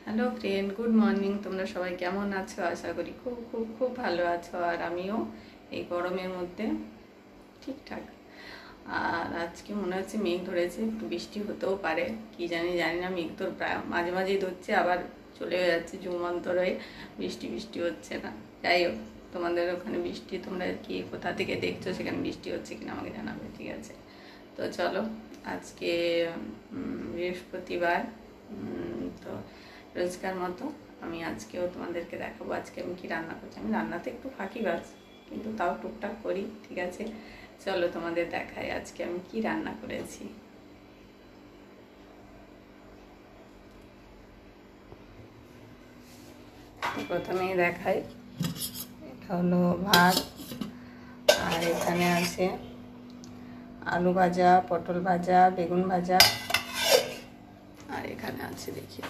Hello friend, good morning. তোমরা সবাই কেমন আছো? আশা করি খুব খুব খুব ভালো আছো। আর আমিও এই গরমের মধ্যে ঠিকঠাক। আর আজকে মনে হচ্ছে মেঘ ধরেছে, একটু বৃষ্টি হতেও পারে, কি জানি না। মেঘ তো প্রায় মাঝে মাঝেই ধরছে, আবার চলে যাচ্ছে যুগান্তর হয়ে, বৃষ্টি বৃষ্টি হচ্ছে না। যাই হোক, তোমাদের ওখানে বৃষ্টি, তোমরা কি কোথা থেকে দেখছো, সেখানে বৃষ্টি হচ্ছে কিনা আমাকে জানাবে, ঠিক আছে? তো চলো, আজকে বৃহস্পতিবার, তো রোজকার মতো আমি আজকেও তোমাদেরকে দেখাবো আজকে আমি কি রান্না করছি। আমি রান্নাতে একটু ফাঁকিবাজ, কিন্তু তাও টুকটাক করি, ঠিক আছে? চলো তোমাদের দেখাই আজকে আমি কি রান্না করেছি। প্রথমেই দেখাই, এটা হলো ভাত, আর এখানে আছে আলু ভাজা, পটল ভাজা, বেগুন ভাজা, আর এখানে আছে দেখি